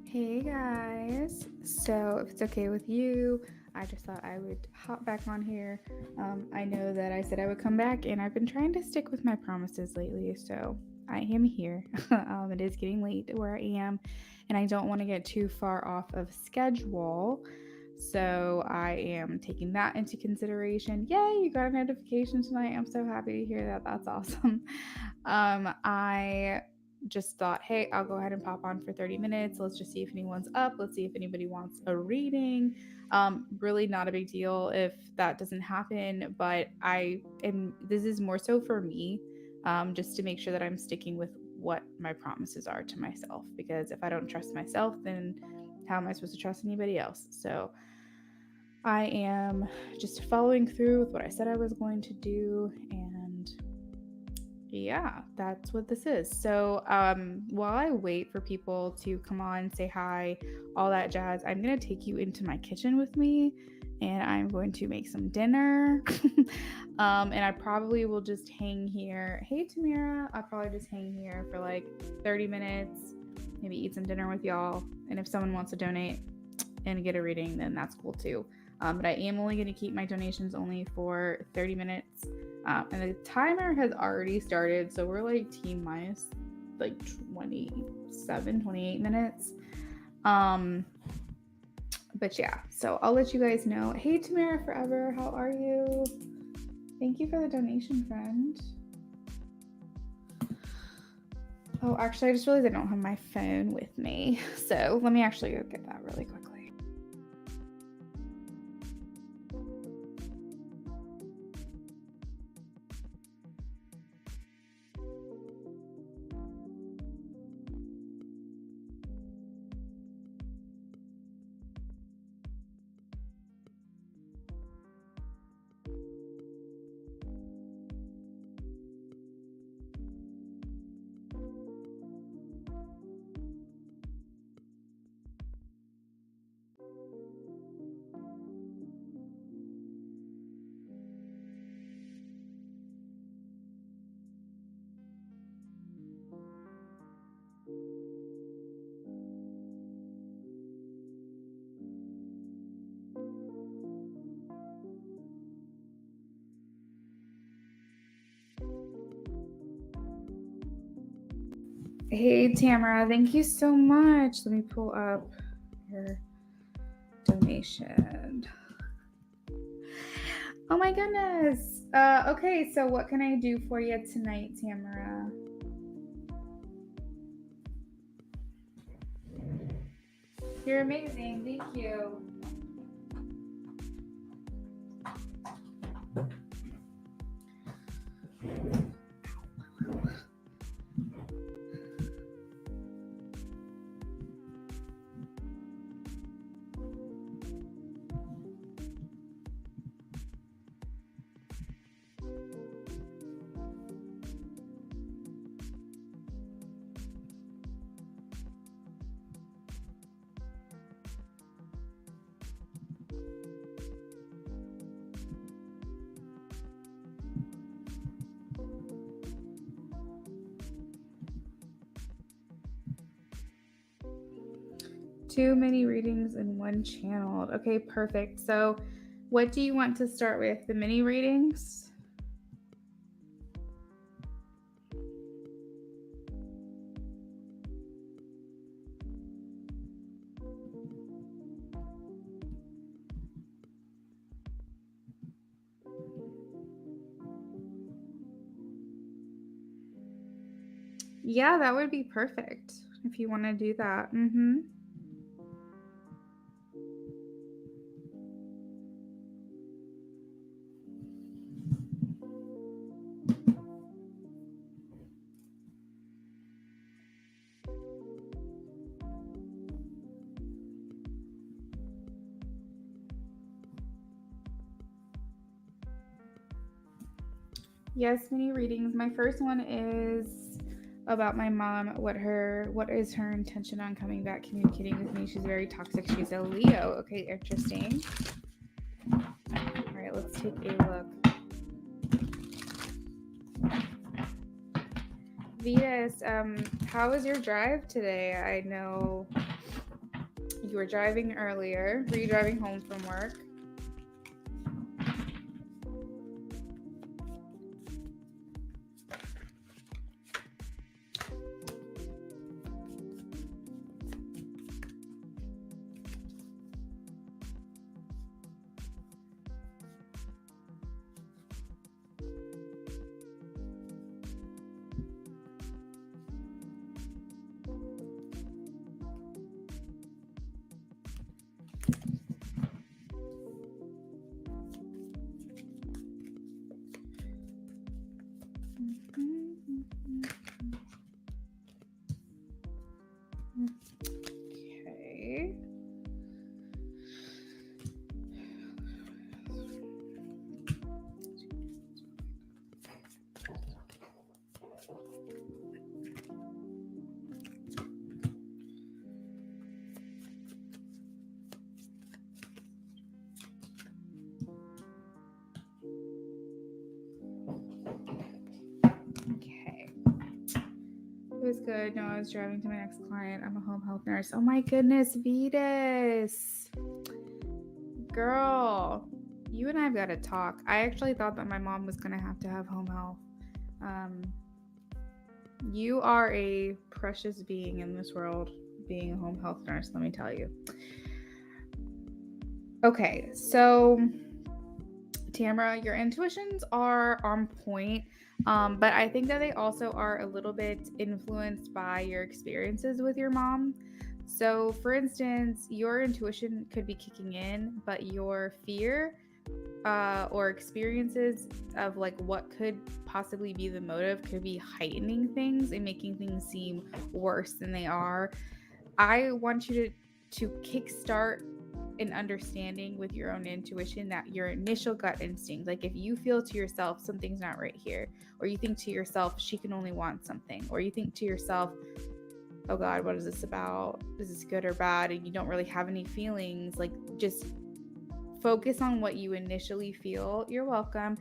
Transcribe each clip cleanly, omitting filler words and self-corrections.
Hey guys, so if it's okay with you, I just thought I would hop back on here. I know that I said I would come back, and I've been trying to stick with my promises lately, so I am here. It is getting late where I am, and I don't want to get too far off of schedule, so I am taking that into consideration. Yay, you got a notification tonight. I'm so happy to hear that. That's awesome. I just thought, hey, I'll go ahead and pop on for 30 minutes. Let's just see if anyone's up. Let's see if anybody wants a reading. Really not a big deal if that doesn't happen, but this is more so for me, just to make sure that I'm sticking with what my promises are to myself. Because if I don't trust myself, then how am I supposed to trust anybody else? So I am just following through with what I said I was going to do, and yeah, that's what this is. So, while I wait for people to come on, say hi, all that jazz, I'm gonna take you into my kitchen with me, and I'm going to make some dinner. And I probably will just hang here. Hey, Tamira, I'll probably just hang here for like 30 minutes, maybe eat some dinner with y'all. And if someone wants to donate and get a reading, then that's cool too. But I am only going to keep my donations only for 30 minutes. And the timer has already started, so we're like T minus like 27, 28 minutes. But yeah, so I'll let you guys know. Hey, Tamara Forever, how are you? Thank you for the donation, friend. Oh, actually, I just realized I don't have my phone with me. So let me actually go get that really quickly. Hey, Tamara, thank you so much. Let me pull up your donation. Oh my goodness. Okay, so what can I do for you tonight, Tamara? You're amazing. Thank you. Too many readings in one channel. Okay, perfect. So, what do you want to start with? The mini readings? Yeah, that would be perfect if you want to do that. Yes, mini readings. My first one is about my mom. What is her intention on coming back communicating with me? She's very toxic. She's a Leo. Okay, interesting. All right, let's take a look. Venus, how was your drive today? I know you were driving earlier. Were you driving home from work? Okay. Okay. It was good. No, I was driving to my next client. I'm a home health nurse. Oh my goodness, Vetus. Girl, you and I have got to talk. I actually thought that my mom was going to have home health. You are a precious being in this world, being a home health nurse, let me tell you. Okay, so Tamara, your intuitions are on point, but I think that they also are a little bit influenced by your experiences with your mom. So, for instance, your intuition could be kicking in, but your fear or experiences of like what could possibly be the motive could be heightening things and making things seem worse than they are. I want you to kickstart an understanding with your own intuition, that your initial gut instinct, like if you feel to yourself something's not right here, or you think to yourself she can only want something, or you think to yourself, oh God, what is this about? Is this good or bad? And you don't really have any feelings, like just focus on what you initially feel. You're welcome.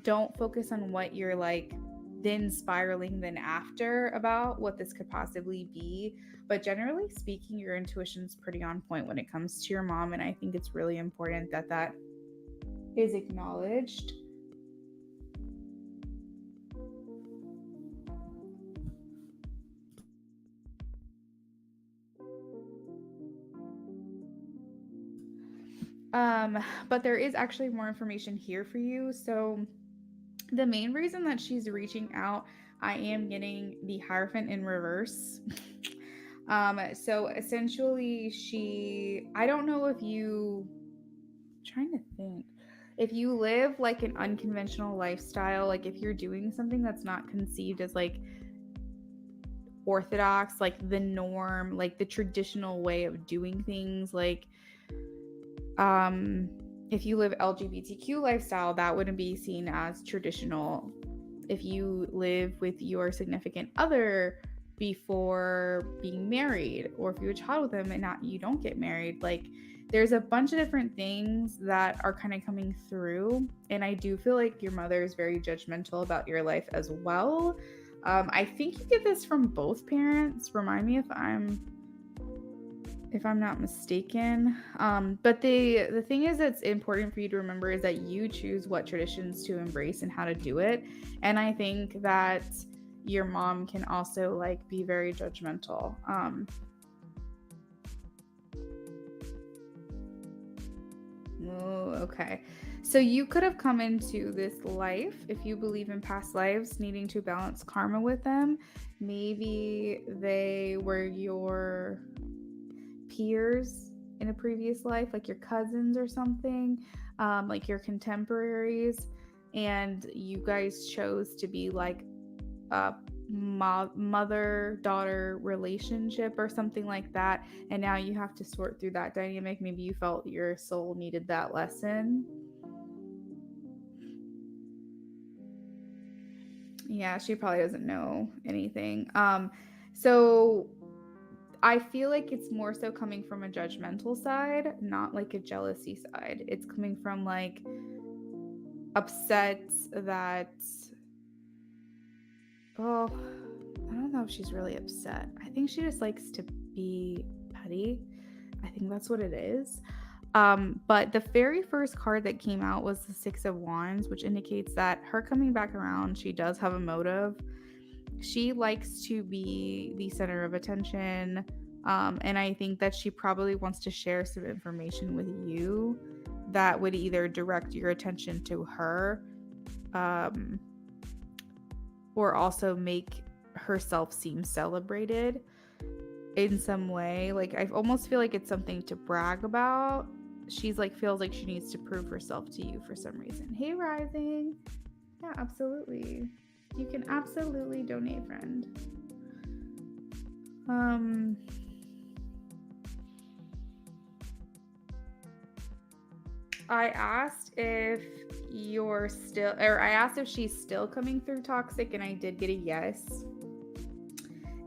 Don't focus on what you're like then spiraling then after about what this could possibly be. But generally speaking, your intuition's pretty on point when it comes to your mom. And I think it's really important that that is acknowledged. But there is actually more information here for you. So the main reason that she's reaching out, I am getting the Hierophant in reverse. So essentially I don't know if I'm trying to think. If you live like an unconventional lifestyle, like if you're doing something that's not conceived as like orthodox, like the norm, like the traditional way of doing things, like if you live LGBTQ lifestyle, that wouldn't be seen as traditional. If you live with your significant other before being married, or if you have a child with them and you don't get married, like there's a bunch of different things that are kind of coming through. And I do feel like your mother is very judgmental about your life as well. I think you get this from both parents. Remind me if I'm not mistaken. But the thing is that's important for you to remember is that you choose what traditions to embrace and how to do it. And I think that your mom can also like be very judgmental. Okay. So you could have come into this life, if you believe in past lives, needing to balance karma with them. Maybe they were your peers in a previous life, like your cousins or something, like your contemporaries, and you guys chose to be like a mother-daughter relationship or something like that, and now you have to sort through that dynamic. Maybe you felt your soul needed that lesson. Yeah, she probably doesn't know anything. So I feel like it's more so coming from a judgmental side, not like a jealousy side. It's coming from like upset that, well, I don't know if she's really upset. I think she just likes to be petty. I think that's what it is. But the very first card that came out was the Six of Wands, which indicates that her coming back around, she does have a motive. She likes to be the center of attention. And I think that she probably wants to share some information with you that would either direct your attention to her, or also make herself seem celebrated in some way. Like, I almost feel like it's something to brag about. She's like, feels like she needs to prove herself to you for some reason. Hey, Rising. Yeah, absolutely. You can absolutely donate, friend. I asked if I asked if she's still coming through toxic, and I did get a yes.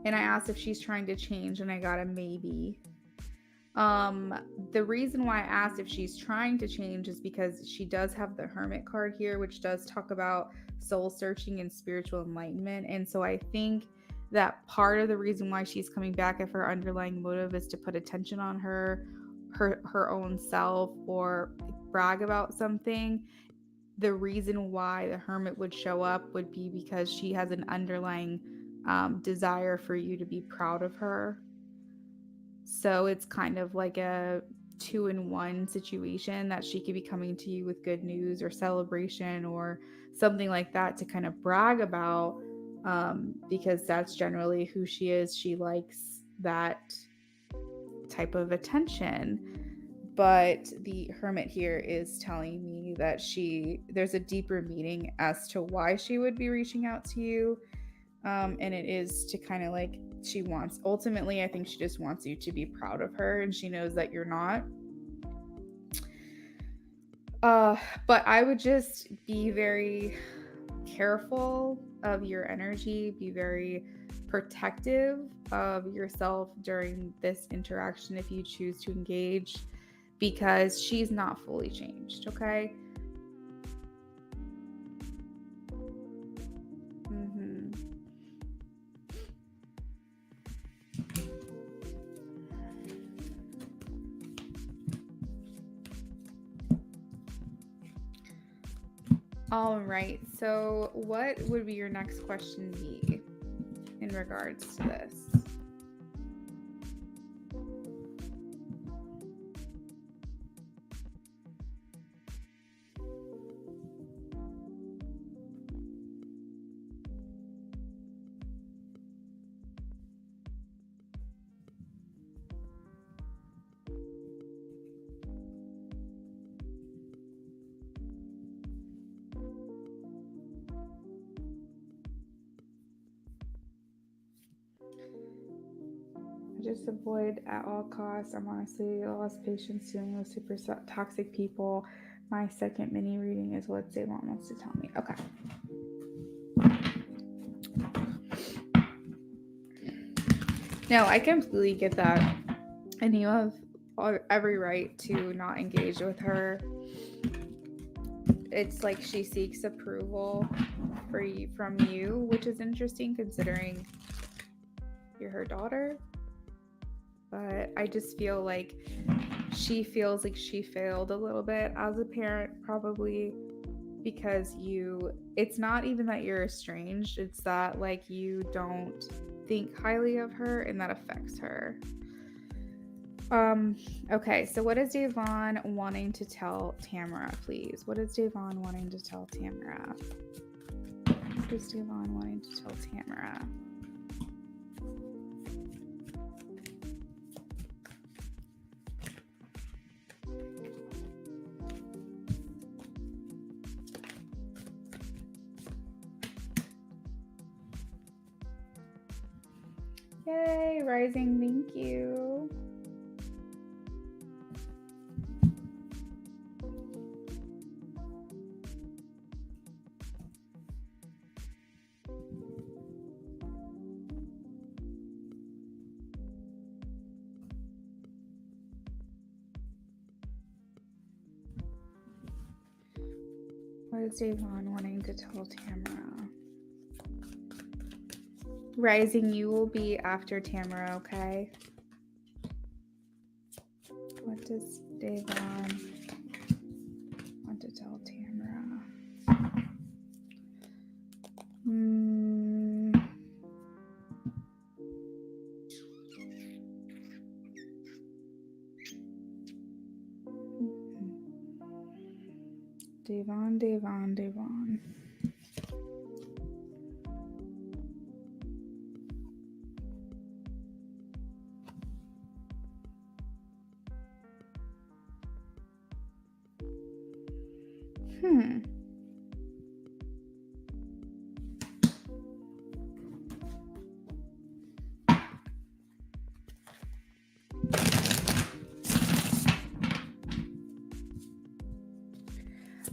And I asked if she's trying to change, and I got a maybe. The reason why I asked if she's trying to change is because she does have the Hermit card here, which does talk about soul searching and spiritual enlightenment. And so I think that part of the reason why she's coming back, if her underlying motive is to put attention on her own self or brag about something, the reason why the Hermit would show up would be because she has an underlying desire for you to be proud of her. So it's kind of like a 2-in-1 situation, that she could be coming to you with good news or celebration or something like that to kind of brag about, because that's generally who she is. She likes that type of attention. But the Hermit here is telling me that there's a deeper meaning as to why she would be reaching out to you. And it is to kind of like, ultimately, I think she just wants you to be proud of her, and she knows that you're not. But I would just be very careful of your energy, be very protective of yourself during this interaction if you choose to engage, because she's not fully changed, okay? All right, so what would be your next question be in regards to this? Just avoid at all costs. I'm honestly lost patience dealing with super toxic people. My second mini reading is what Zavon wants to tell me. Okay. No, I completely get that. And you have every right to not engage with her. It's like she seeks approval from you, which is interesting considering you're her daughter. But I just feel like she feels like she failed a little bit as a parent, probably because it's not even that you're estranged, it's that like you don't think highly of her, and that affects her. Okay, so what is Davon wanting to tell Tamara, please? What is Davon wanting to tell Tamara? What is Davon wanting to tell Tamara? Yay, Rising, thank you. What is Davon wanting to tell Tamara? Rising, you will be after Tamara, okay? What does Devon want to tell Tamara? Devon.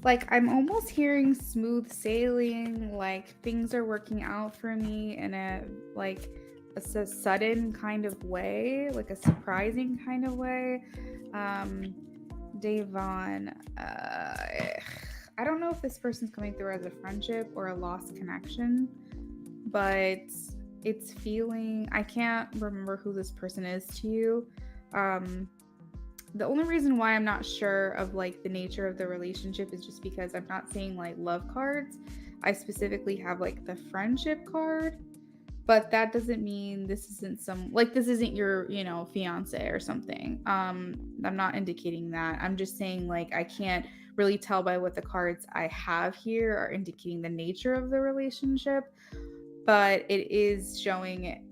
Like, I'm almost hearing smooth sailing, like things are working out for me in a sudden kind of way, like a surprising kind of way. Devon, I don't know if this person's coming through as a friendship or a lost connection, but it's feeling, I can't remember who this person is to you. The only reason why I'm not sure of like the nature of the relationship is just because I'm not seeing like love cards. I specifically have like the friendship card, but that doesn't mean this isn't your, fiance or something. I'm not indicating that. I'm just saying like I can't really tell by what the cards I have here are indicating the nature of the relationship, but it is showing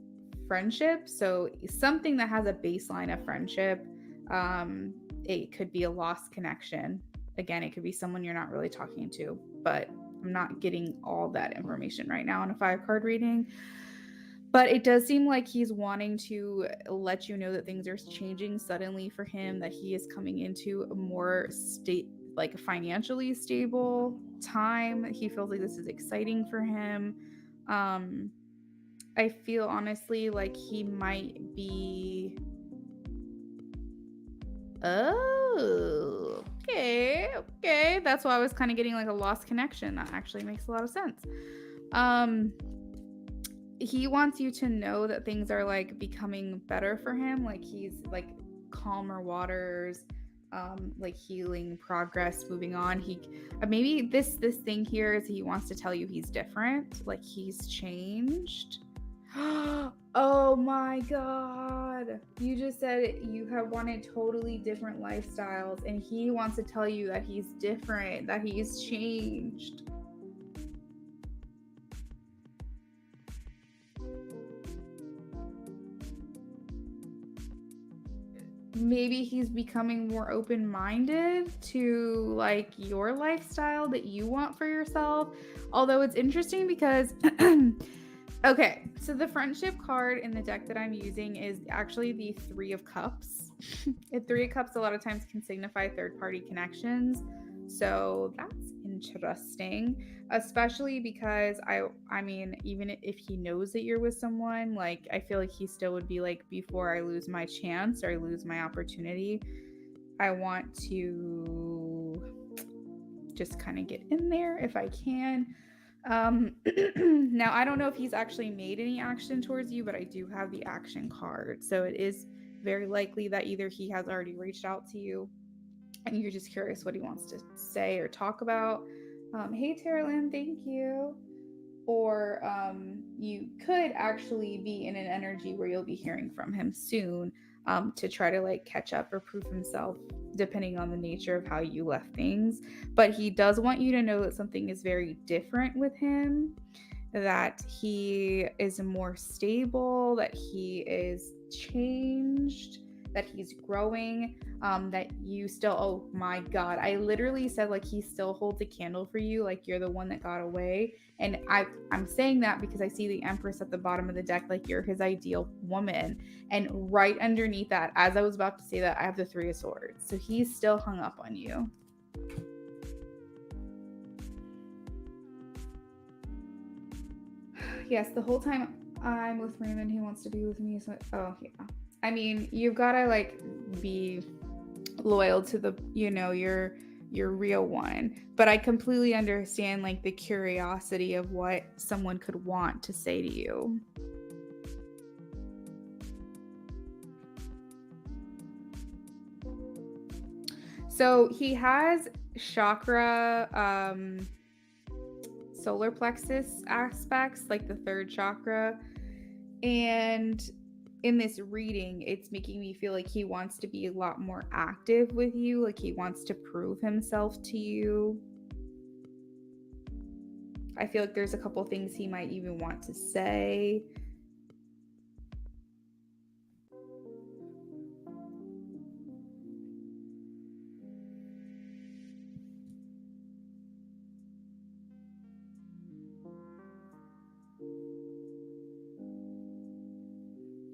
friendship. So something that has a baseline of friendship. It could be a lost connection. Again, it could be someone you're not really talking to, but I'm not getting all that information right now in a 5-card reading. But it does seem like he's wanting to let you know that things are changing suddenly for him, that he is coming into a more financially stable time. He feels like this is exciting for him. I feel honestly like he might be... Oh, okay. That's why I was kind of getting like a lost connection. That actually makes a lot of sense. He wants you to know that things are like becoming better for him. Like he's like calmer waters, like healing, progress, moving on. He maybe this thing here is he wants to tell you he's different, like he's changed. Oh my God. You just said you have wanted totally different lifestyles, and he wants to tell you that he's different, that he's changed. Maybe he's becoming more open-minded to like your lifestyle that you want for yourself. Although it's interesting because okay, so the friendship card in the deck that I'm using is actually the 3 of Cups. The 3 of Cups a lot of times can signify third-party connections. So that's interesting, especially because I mean, even if he knows that you're with someone, like I feel like he still would be like, before I lose my chance or I lose my opportunity, I want to just kind of get in there if I can. Now I don't know if he's actually made any action towards you, but I do have the action card, so it is very likely that either he has already reached out to you and you're just curious what he wants to say or talk about. Hey Terralyn, thank you. Or you could actually be in an energy where you'll be hearing from him soon, to try to like catch up or prove himself, depending on the nature of how you left things. But he does want you to know that something is very different with him, that he is more stable, that he is changed, that he's growing, that you still, oh my God, I literally said like he still holds a candle for you, like you're the one that got away. And I'm saying that because I see the Empress at the bottom of the deck, like you're his ideal woman. And right underneath that, as I was about to say that, I have the 3 of Swords. So he's still hung up on you. Yes, the whole time I'm with Raymond, he wants to be with me. So, oh yeah. I mean, you've got to like be loyal to the, your real one. But I completely understand like the curiosity of what someone could want to say to you. So he has chakra, solar plexus aspects, like the third chakra. And in this reading, it's making me feel like he wants to be a lot more active with you, like he wants to prove himself to you. I feel like there's a couple things he might even want to say.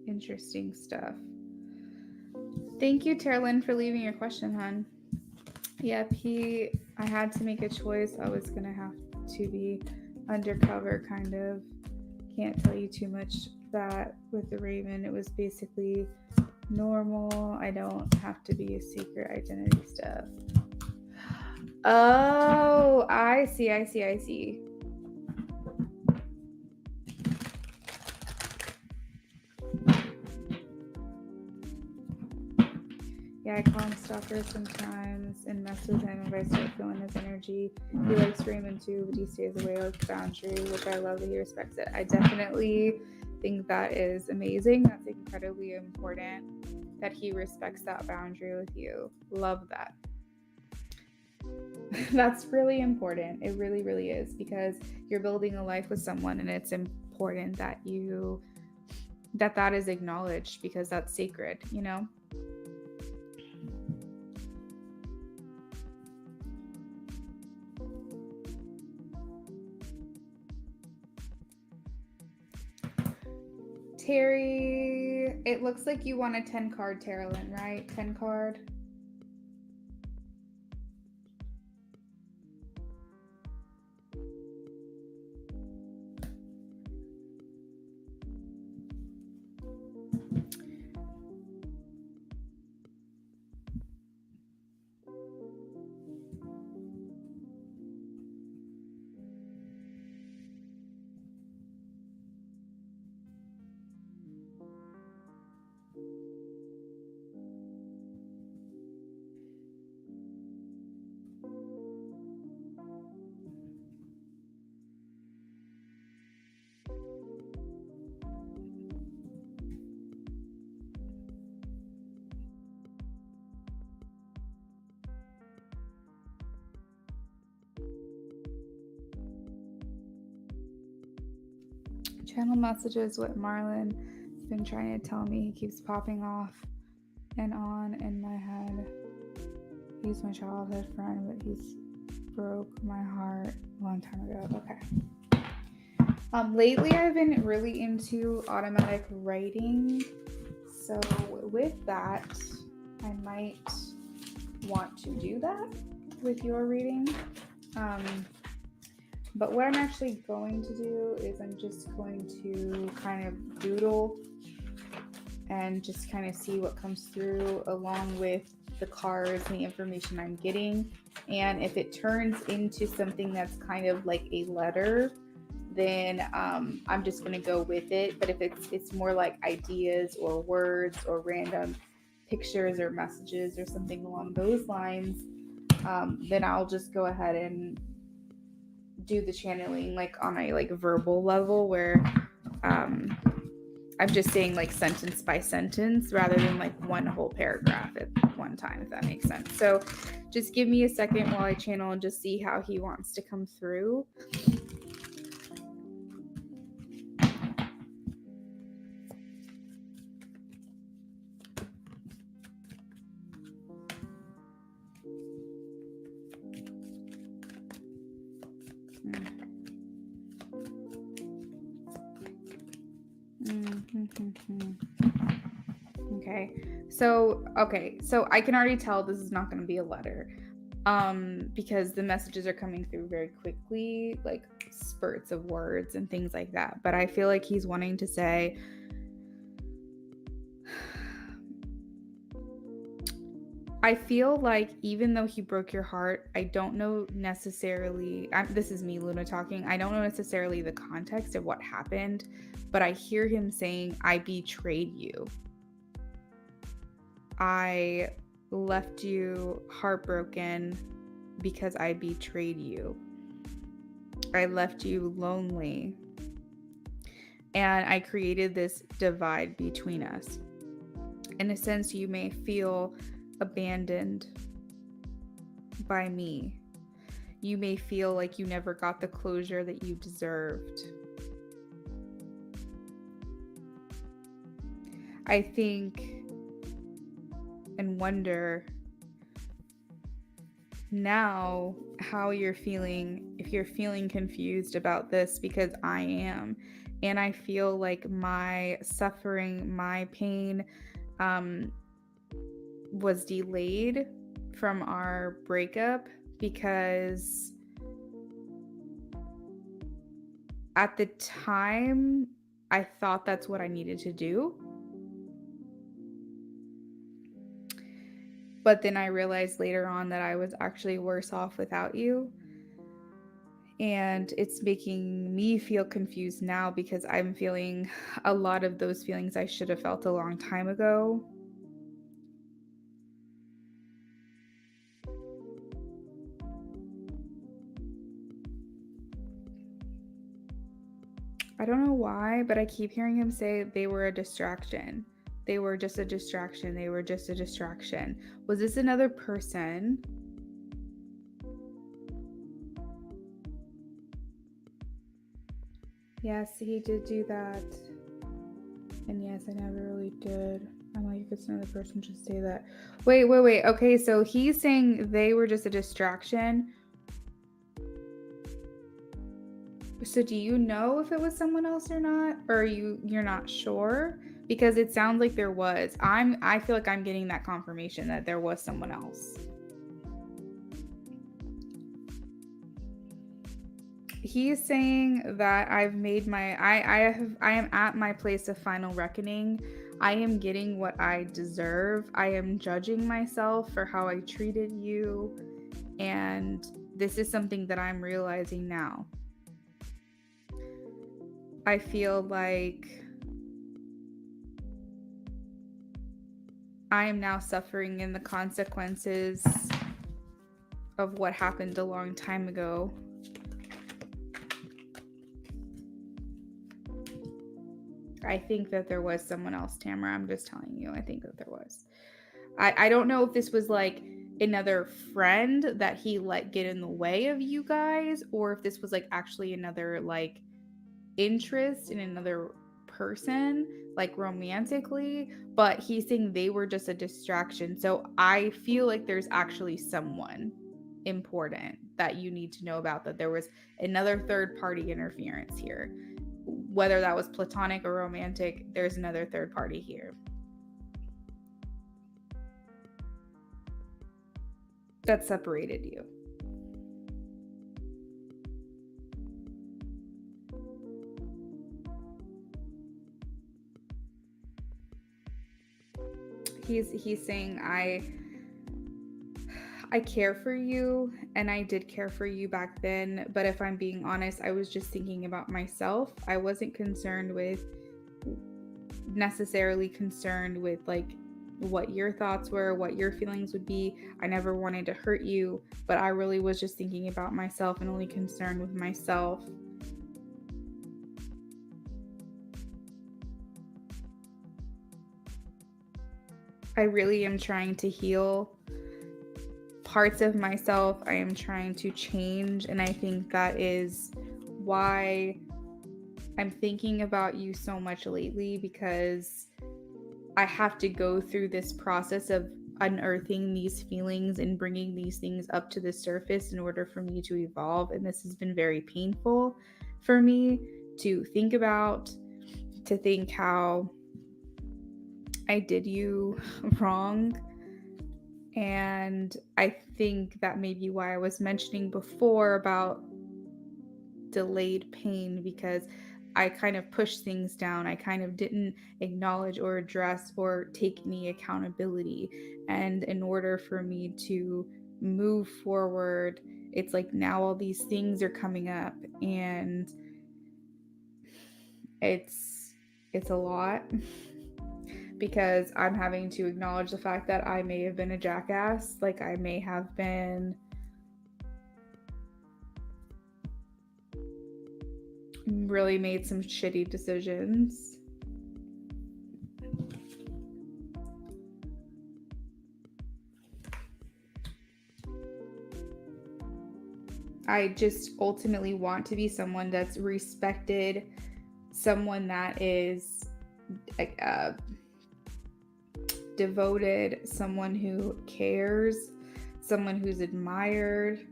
Interesting stuff. Thank you, Terlyn, for leaving your question, hon. Yep, I had to make a choice. I was going to have to be undercover, kind of. Can't tell you too much that with the Raven. It was basically normal. I don't have to be a secret identity stuff. Oh, I see. Yeah, I call him stalker sometimes and mess with him if I start feeling his energy. He likes Raymond too, but he stays away like boundary, which I love that he respects it. I definitely think that is amazing. That's incredibly important that he respects that boundary with you. Love that. That's really important. It really, really is, because you're building a life with someone, and it's important that that is acknowledged, because that's sacred, you know? Terry, it looks like you want a 10 card, Terrelyn, right? 10 card. Channel messages what Marlon has been trying to tell me. He keeps popping off and on in my head. He's my childhood friend, but he's broke my heart a long time ago. Okay. Lately I've been really into automatic writing. So with that, I might want to do that with your reading. But what I'm actually going to do is I'm just going to kind of doodle and just kind of see what comes through, along with the cards and the information I'm getting. And if it turns into something that's kind of like a letter, then I'm just going to go with it. But if it's more like ideas or words or random pictures or messages or something along those lines, then I'll just go ahead and do the channeling like on a like verbal level, where I'm just saying like sentence by sentence rather than like one whole paragraph at one time, if that makes sense. So just give me a second while I channel and just see how he wants to come through. Okay, so I can already tell this is not going to be a letter, because the messages are coming through very quickly, like spurts of words and things like that. But I feel like he's wanting to say, I feel like even though he broke your heart, I don't know necessarily, this is me, Luna, talking. I don't know necessarily the context of what happened, but I hear him saying, I betrayed you. I left you heartbroken because I betrayed you. I left you lonely. And I created this divide between us. In a sense, you may feel abandoned by me. You may feel like you never got the closure that you deserved. I think and wonder now how you're feeling, if you're feeling confused about this, because I am. And I feel like my suffering, my pain was delayed from our breakup because at the time I thought that's what I needed to do. But then I realized later on that I was actually worse off without you. And it's making me feel confused now because I'm feeling a lot of those feelings I should have felt a long time ago. I don't know why, but I keep hearing him say they were a distraction. They were just a distraction. They were just a distraction. Was this another person? Yes, he did do that. And yes, I never really did. I'm like, if it's another person, just say that. Wait. Okay, so he's saying they were just a distraction. So do you know if it was someone else or not? Or you're not sure? Because it sounds like there was. I feel like I'm getting that confirmation that there was someone else. He's saying that I've made my I am at my place of final reckoning. I am getting what I deserve. I am judging myself for how I treated you, and this is something that I'm realizing now. I feel like I am now suffering in the consequences of what happened a long time ago. I think that there was someone else, Tamara. I'm just telling you. I think that there was. I don't know if this was like another friend that he let get in the way of you guys, or if this was like actually another like interest in another person, like romantically. But he's saying they were just a distraction. So I feel like there's actually someone important that you need to know about, that there was another third party interference here. Whether that was platonic or romantic, there's another third party here that separated you. He's saying I care for you, and I did care for you back then, but if I'm being honest, I was just thinking about myself. I wasn't necessarily concerned with like what your thoughts were, what your feelings would be. I never wanted to hurt you, but I really was just thinking about myself and only concerned with myself. I really am trying to heal parts of myself. I am trying to change, and I think that is why I'm thinking about you so much lately, because I have to go through this process of unearthing these feelings and bringing these things up to the surface in order for me to evolve. And this has been very painful for me to think about, to think how I did you wrong. And I think that may be why I was mentioning before about delayed pain, because I kind of pushed things down. I kind of didn't acknowledge or address or take any accountability. And in order for me to move forward, it's like now all these things are coming up, and it's a lot. because I'm having to acknowledge the fact that I may have been a jackass. Like, I may have been really made some shitty decisions. I just ultimately want to be someone that's respected, someone that is devoted, someone who cares, someone who's admired,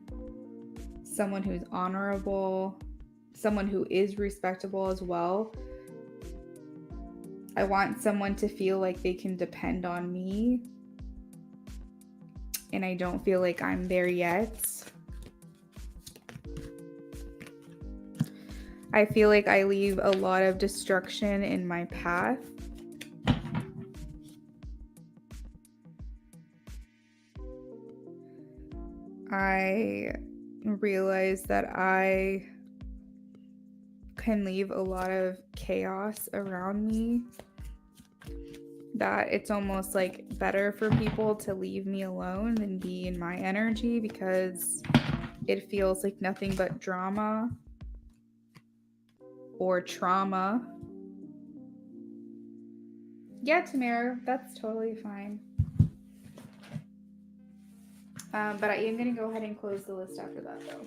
someone who's honorable, someone who is respectable as well. I want someone to feel like they can depend on me, and I don't feel like I'm there yet. I feel like I leave a lot of destruction in my path. I realize that I can leave a lot of chaos around me, that it's almost like better for people to leave me alone than be in my energy, because it feels like nothing but drama or trauma. Yeah, Tamara, that's totally fine. But I am going to go ahead and close the list after that, though.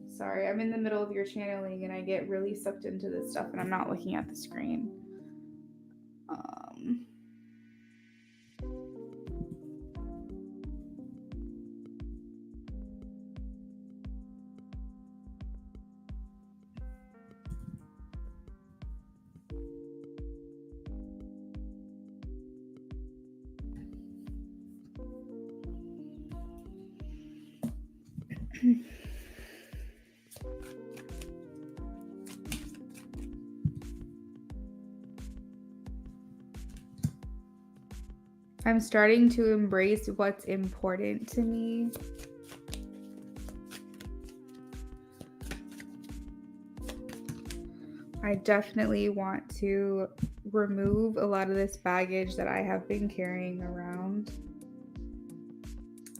Sorry, I'm in the middle of your channeling and I get really sucked into this stuff and I'm not looking at the screen. I'm starting to embrace what's important to me. I definitely want to remove a lot of this baggage that I have been carrying around.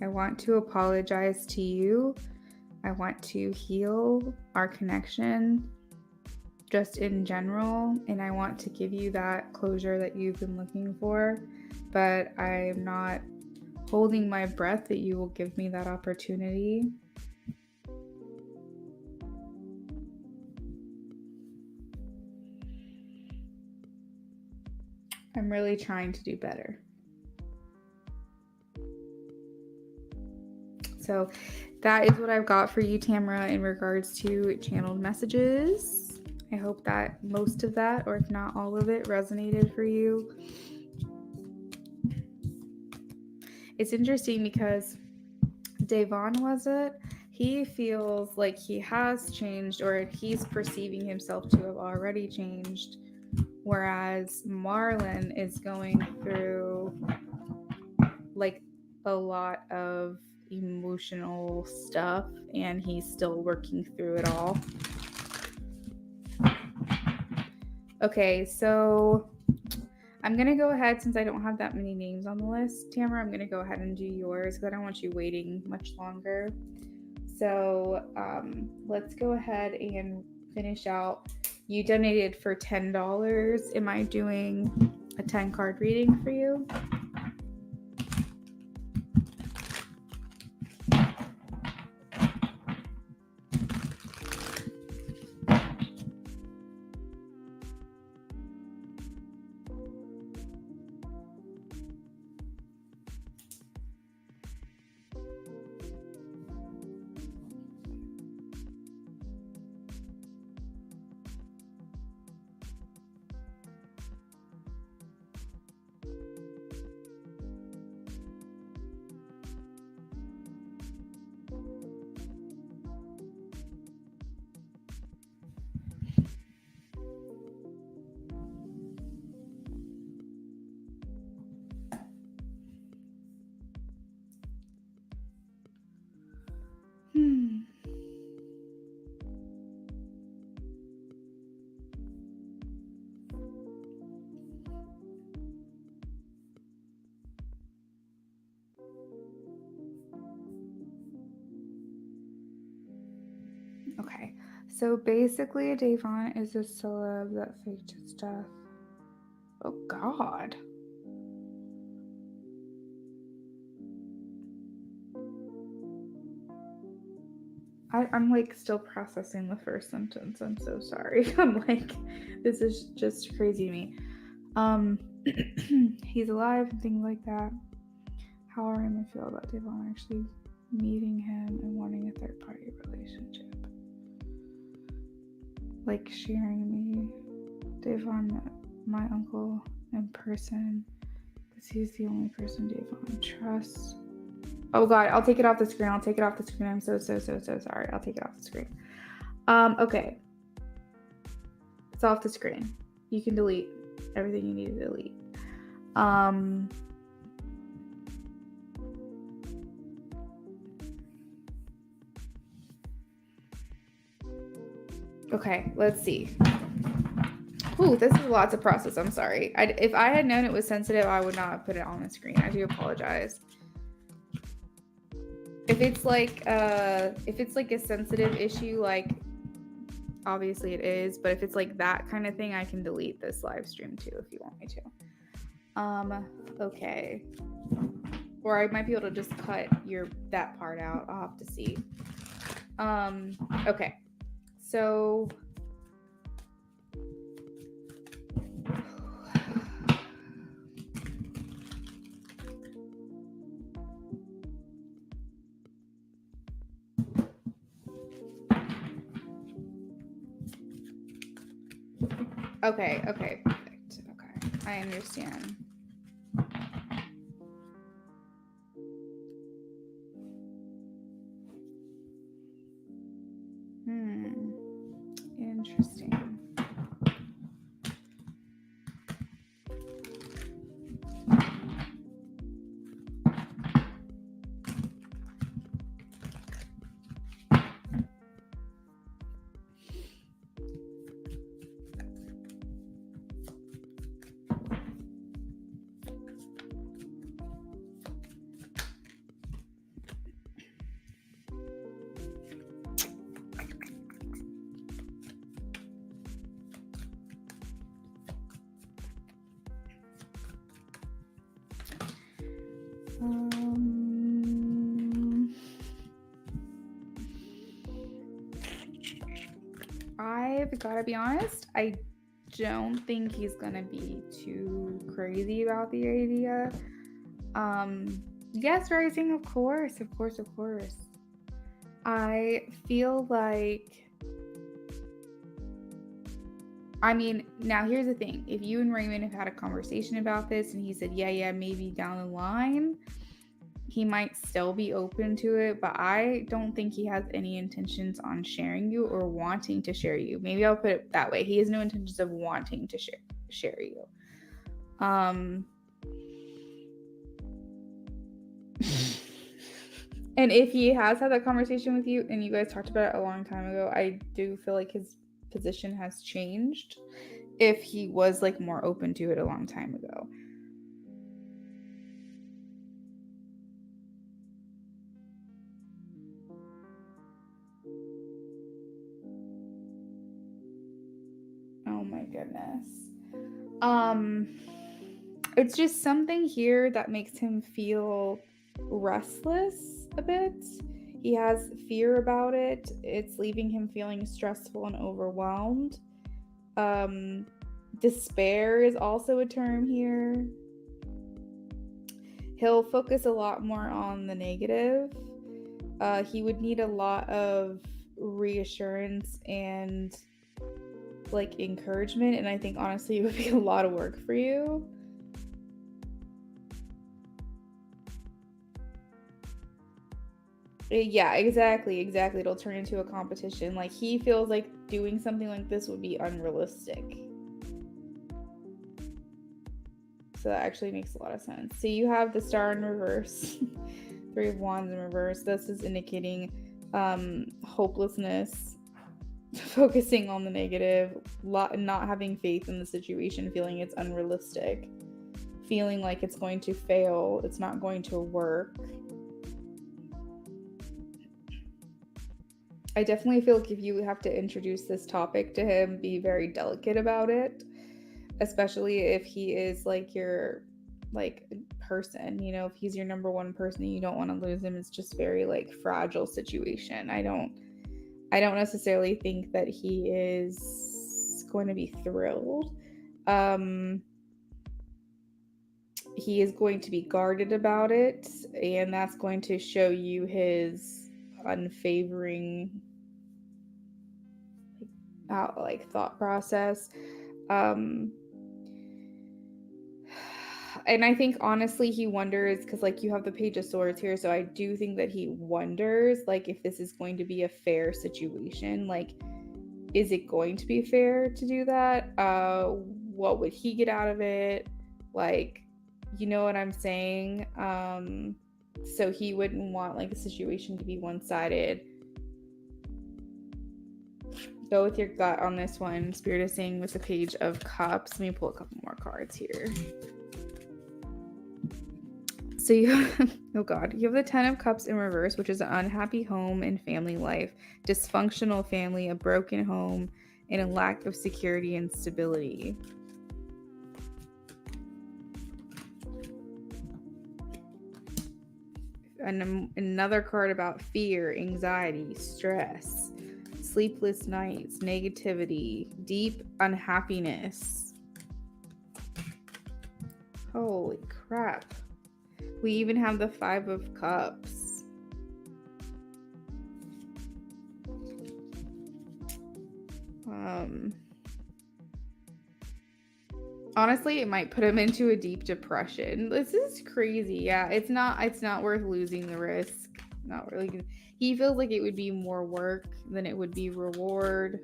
I want to apologize to you. I want to heal our connection just in general, and I want to give you that closure that you've been looking for, but I'm not holding my breath that you will give me that opportunity. I'm really trying to do better. So that is what I've got for you, Tamara, in regards to channeled messages. I hope that most of that, or if not all of it, resonated for you. It's interesting because Devon, was it? He feels like he has changed, or he's perceiving himself to have already changed, whereas Marlon is going through like a lot of emotional stuff and he's still working through it all. Okay, so I'm going to go ahead, since I don't have that many names on the list, Tamara, I'm going to go ahead and do yours because I don't want you waiting much longer. So let's go ahead and finish out. You donated for $10. Am I doing a 10 card reading for you? Okay. So basically, Davon is a celeb that faked his death. Oh, God. I'm like still processing the first sentence. I'm so sorry. I'm like, this is just crazy to me. He's alive and things like that. How are I feel about Davon actually meeting him and wanting a third party relationship? Like sharing me. Davon met my uncle in person because he's the only person Davon trusts. Oh God, I'll take it off the screen. I'm so sorry. I'll take it off the screen. Okay. It's off the screen. You can delete everything you need to delete. Okay, let's see. Ooh, this is a lot to process. I'm sorry. If I had known it was sensitive, I would not have put it on the screen. I do apologize. If it's like a sensitive issue, like obviously it is, but if it's like that kind of thing, I can delete this live stream too if you want me to. Okay. Or I might be able to just cut that part out. I'll have to see. Okay. So okay, perfect. Okay. I understand. Interesting. I've got to be honest, I don't think he's gonna be too crazy about the idea. Yes, rising, of course. I feel like, I mean, now here's the thing. If you and Raymond have had a conversation about this and he said, yeah, maybe down the line, he might still be open to it, but I don't think he has any intentions on sharing you or wanting to share you. Maybe I'll put it that way. He has no intentions of wanting to share you. And if he has had that conversation with you and you guys talked about it a long time ago, I do feel like his position has changed if he was like more open to it a long time ago. Oh my goodness. It's just something here that makes him feel restless a bit. He has fear about it. It's leaving him feeling stressful and overwhelmed. Despair is also a term here. He'll focus a lot more on the negative. He would need a lot of reassurance and like encouragement, and I think honestly it would be a lot of work for you. Yeah, exactly. It'll turn into a competition. Like he feels like doing something like this would be unrealistic. So that actually makes a lot of sense. So you have the star in reverse, 3 of Wands in reverse. This is indicating hopelessness, focusing on the negative, not having faith in the situation, feeling it's unrealistic, feeling like it's going to fail, it's not going to work. I definitely feel like if you have to introduce this topic to him, be very delicate about it, especially if he is like your like person, you know, if he's your number one person and you don't want to lose him. It's just very like fragile situation. I don't necessarily think that he is going to be thrilled. He is going to be guarded about it, and that's going to show you his unfavoring like thought process. um and I think honestly he wonders, because like you have the Page of Swords here, so I do think that he wonders like if this is going to be a fair situation. Like, is it going to be fair to do that? What would he get out of it? Like, you know what I'm saying? So he wouldn't want like a situation to be one-sided. Go with your gut on this one. Spirit is saying with the Page of Cups. Let me pull a couple more cards here. So you oh god, you have the Ten of Cups in reverse, which is an unhappy home and family life, dysfunctional family, a broken home, and a lack of security and stability. And another card about fear, anxiety, stress, sleepless nights, negativity, deep unhappiness. Holy crap. We even have the Five of Cups. Honestly, it might put him into a deep depression. This is crazy. Yeah, it's not worth losing the risk. Not really. He feels like it would be more work than it would be reward.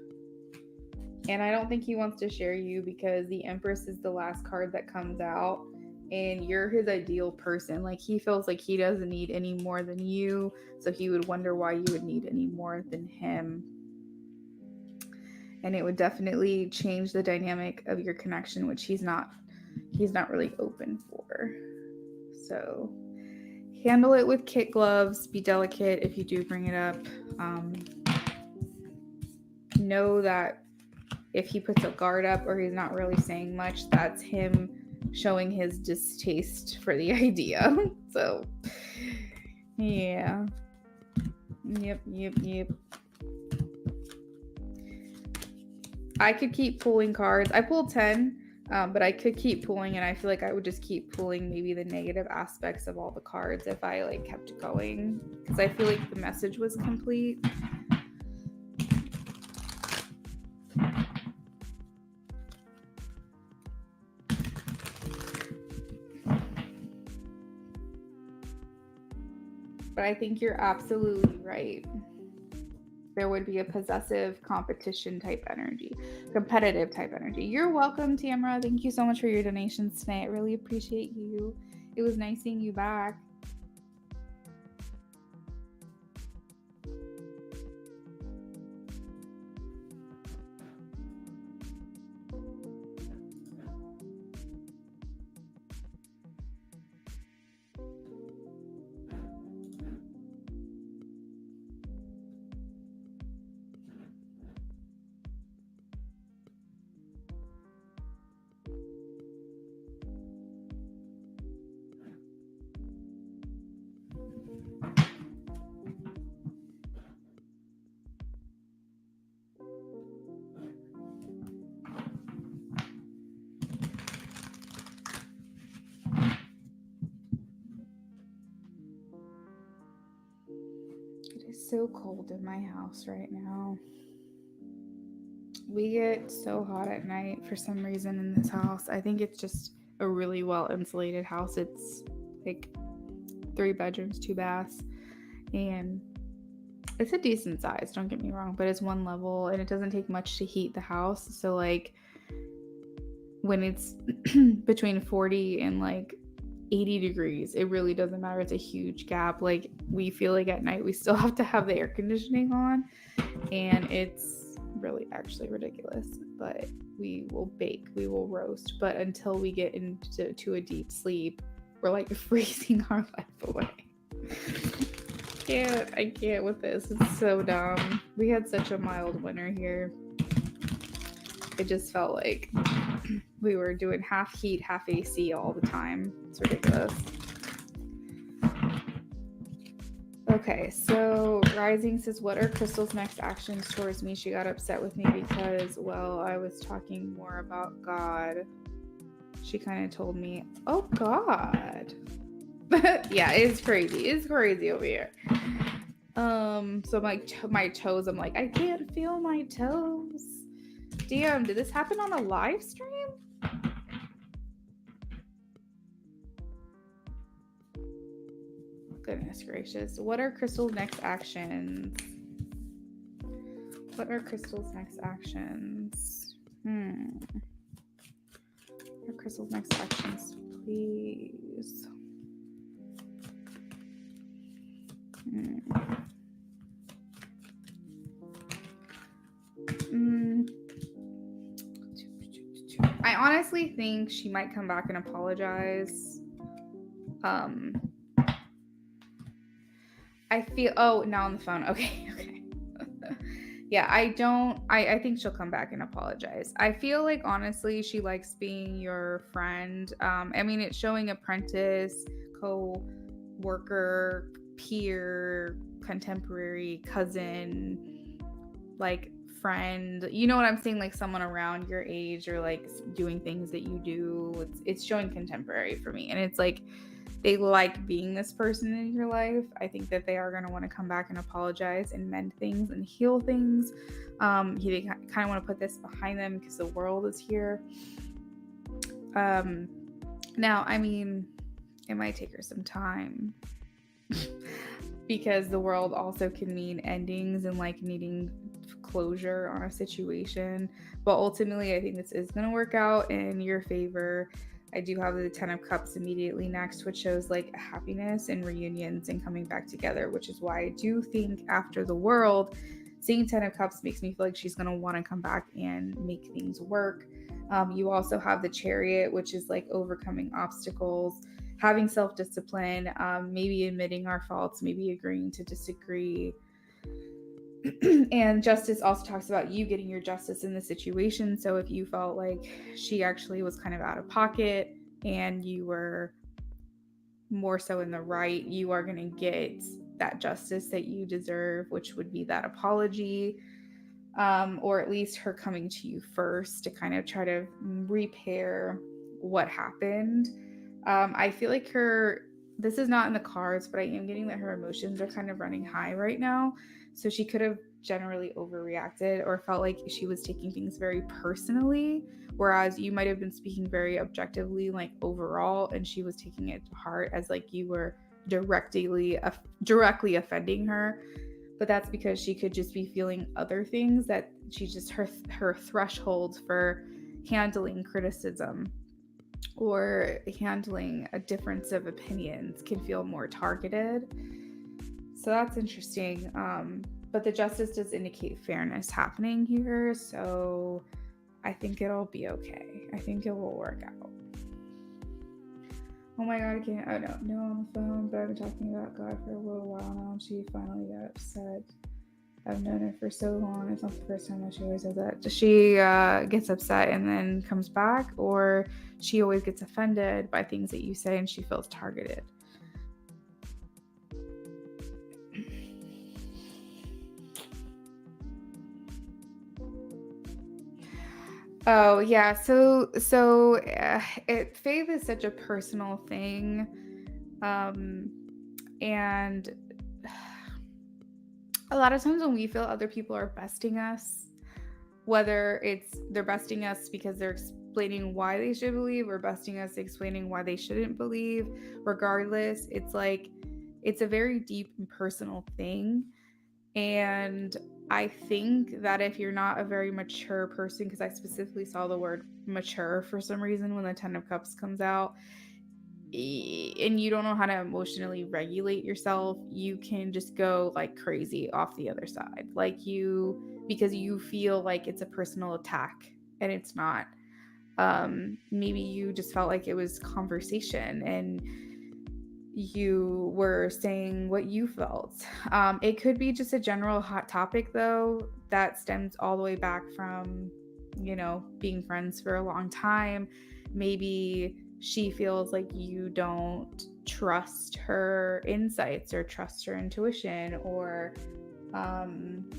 And I don't think he wants to share you, because the Empress is the last card that comes out. And you're his ideal person. Like, he feels like he doesn't need any more than you. So he would wonder why you would need any more than him. And it would definitely change the dynamic of your connection, which he's not really open for. So handle it with kid gloves. Be delicate if you do bring it up. Know that if he puts a guard up or he's not really saying much, that's him showing his distaste for the idea. So yeah. Yep. I could keep pulling cards. I pulled 10, but I could keep pulling, and I feel like I would just keep pulling maybe the negative aspects of all the cards if I like kept going, because I feel like the message was complete. But I think you're absolutely right. There would be a possessive competition type energy, competitive type energy. You're welcome, Tamara. Thank you so much for your donations tonight. I really appreciate you. It was nice seeing you back. It is so cold in my house right now. We get so hot at night for some reason in this house. I think it's just a really well insulated house. It's like 3 bedrooms, 2 baths, and it's a decent size, don't get me wrong, but it's 1 level and it doesn't take much to heat the house. So like when it's between 40 and like 80 degrees, it really doesn't matter. It's a huge gap. Like, we feel like at night we still have to have the air conditioning on, and it's really actually ridiculous. But we will bake, we will roast, but until we get into a deep sleep, we're like freezing our life away. can't with this. It's so dumb. We had such a mild winter here. It just felt like we were doing half heat, half AC all the time. It's ridiculous. Okay, so Rising says, what are Crystal's next actions towards me? She got upset with me because, well, I was talking more about God. She kind of told me, oh, God. Yeah, it's crazy. It's crazy over here. So my toes, I'm like, I can't feel my toes. Damn, did this happen on a live stream? Goodness gracious. What are Crystal's next actions? What are Crystal's next actions? What are Crystal's next actions, please? I honestly think she might come back and apologize. I feel, oh, now on the phone. Okay. Yeah, I think she'll come back and apologize. I feel like, honestly, she likes being your friend. I mean, it's showing apprentice, co-worker, peer, contemporary, cousin, like friend. You know what I'm saying? Like someone around your age, or like doing things that you do. It's showing contemporary for me. And it's like, they like being this person in your life. I think that they are going to want to come back and apologize and mend things and heal things. They kind of want to put this behind them because the world is here. Now, I mean, it might take her some time because the world also can mean endings and like needing closure on a situation. But ultimately, I think this is going to work out in your favor. I do have the 10 of Cups immediately next, which shows like happiness and reunions and coming back together, which is why I do think after the world, seeing 10 of Cups makes me feel like she's going to want to come back and make things work. You also have the Chariot, which is like overcoming obstacles, having self-discipline, maybe admitting our faults, maybe agreeing to disagree. And Justice also talks about you getting your justice in the situation. So if you felt like she actually was kind of out of pocket and you were more so in the right, you are going to get that justice that you deserve, which would be that apology, or at least her coming to you first to kind of try to repair what happened. I feel like this is not in the cards, but I am getting that her emotions are kind of running high right now. So she could have generally overreacted or felt like she was taking things very personally, whereas you might have been speaking very objectively, like overall, and she was taking it to heart as like you were directly offending her. But that's because she could just be feeling other things that she just, her threshold for handling criticism or handling a difference of opinions can feel more targeted. So that's interesting. But the justice does indicate fairness happening here. So I think it'll be okay. I think it will work out. Oh my God, I can't. Oh no, on the phone, but I've been talking about God for a little while now, and she finally got upset. I've known her for so long. It's not the first time that she always does that. She gets upset and then comes back, or she always gets offended by things that you say and she feels targeted. Oh yeah, so faith is such a personal thing, and a lot of times when we feel other people are besting us, whether it's they're besting us because they're explaining why they should believe or besting us explaining why they shouldn't believe, regardless, it's like it's a very deep and personal thing. And I think that if you're not a very mature person, because I specifically saw the word mature for some reason when the 10 of Cups comes out, and you don't know how to emotionally regulate yourself, you can just go like crazy off the other side. Like because you feel like it's a personal attack and it's not. Maybe you just felt like it was conversation, and you were saying what you felt. It could be just a general hot topic, though, that stems all the way back from, being friends for a long time. Maybe she feels like you don't trust her insights or trust her intuition, um,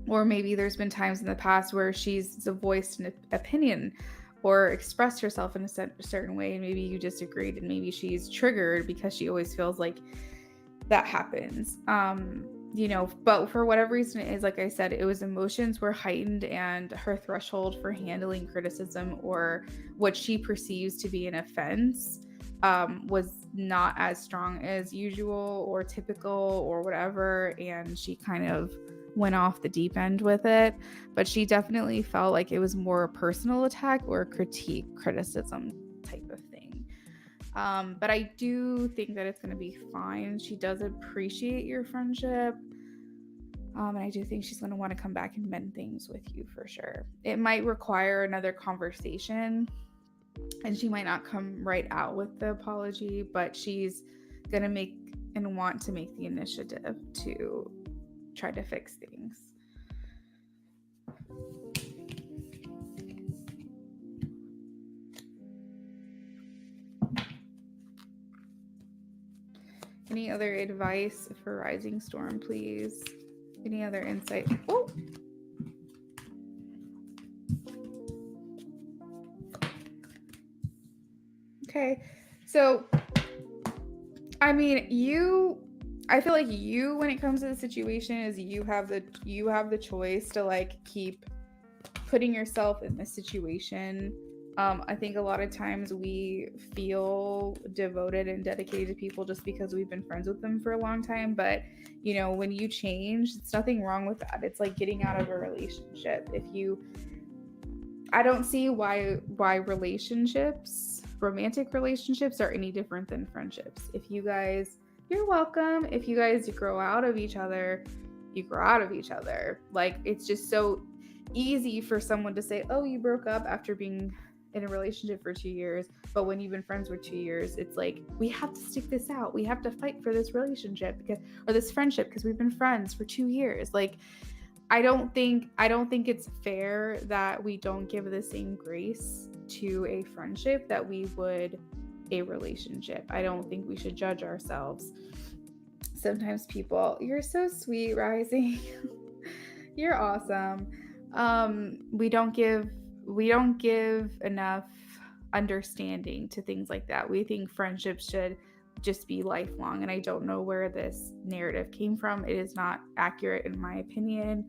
or maybe there's been times in the past where she's voiced an opinion or expressed herself in a certain way, and maybe you disagreed, and maybe she's triggered because she always feels like that happens. But for whatever reason it is, like I said, it was emotions were heightened, and her threshold for handling criticism or what she perceives to be an offense was not as strong as usual or typical or whatever, and she kind of went off the deep end with it. But she definitely felt like it was more a personal attack or criticism type of thing. But I do think that it's going to be fine. She does appreciate your friendship. And I do think she's going to want to come back and mend things with you for sure. It might require another conversation, and she might not come right out with the apology, but she's going to make and want to make the initiative to try to fix things. Any other advice for Rising Storm, please? Any other insight? Oh! Okay. So, I mean, I feel like you, when it comes to the situation, is you have the choice to like keep putting yourself in this situation. I think a lot of times we feel devoted and dedicated to people just because we've been friends with them for a long time. But, when you change, it's nothing wrong with that. It's like getting out of a relationship. I don't see why romantic relationships are any different than friendships. You're welcome. If you guys grow out of each other, you grow out of each other. Like, it's just so easy for someone to say, oh, you broke up after being in a relationship for 2 years, but when you've been friends for 2 years, it's like, we have to stick this out. We have to fight for this relationship or this friendship because we've been friends for 2 years. Like, I don't think it's fair that we don't give the same grace to a friendship that we would a relationship. I don't think we should judge ourselves. Sometimes you're so sweet, Rising. You're awesome. We don't give enough understanding to things like that. We think friendships should just be lifelong, and I don't know where this narrative came from. It is not accurate in my opinion.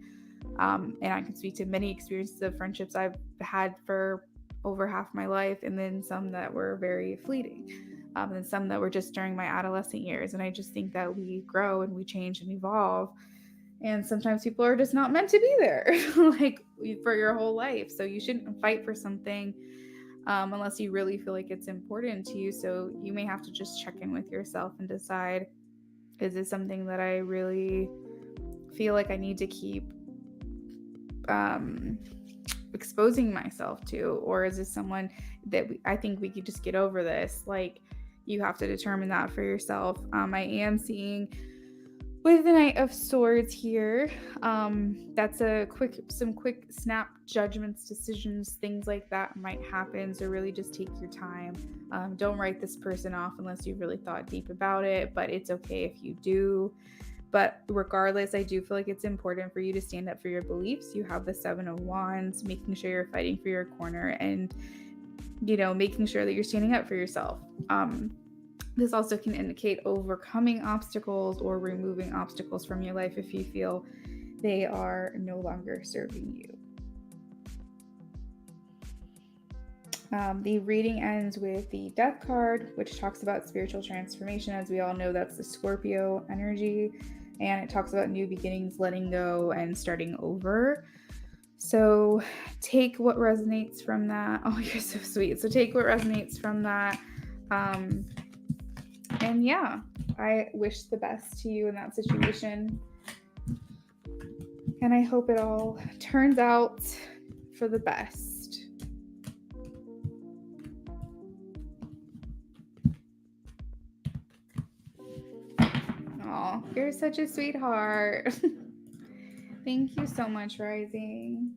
And I can speak to many experiences of friendships I've had for over half my life, and then some that were very fleeting, and some that were just during my adolescent years. And I just think that we grow and we change and evolve, and sometimes people are just not meant to be there like for your whole life. So you shouldn't fight for something unless you really feel like it's important to you. So you may have to just check in with yourself and decide, is this something that I really feel like I need to keep exposing myself to, or is this someone that I think we could just get over this? Like, you have to determine that for yourself. I am seeing with the Knight of Swords here, that's some quick snap judgments, decisions, things like that might happen. So really just take your time. Don't write this person off unless you really thought deep about it, but it's okay if you do. But regardless, I do feel like it's important for you to stand up for your beliefs. You have the Seven of Wands, making sure you're fighting for your corner and, making sure that you're standing up for yourself. This also can indicate overcoming obstacles or removing obstacles from your life if you feel they are no longer serving you. The reading ends with the Death card, which talks about spiritual transformation. As we all know, that's the Scorpio energy, and it talks about new beginnings, letting go, and starting over. So take what resonates from that. Oh, you're so sweet. So take what resonates from that. And yeah, I wish the best to you in that situation. And I hope it all turns out for the best. Oh, you're such a sweetheart. Thank you so much, Rising.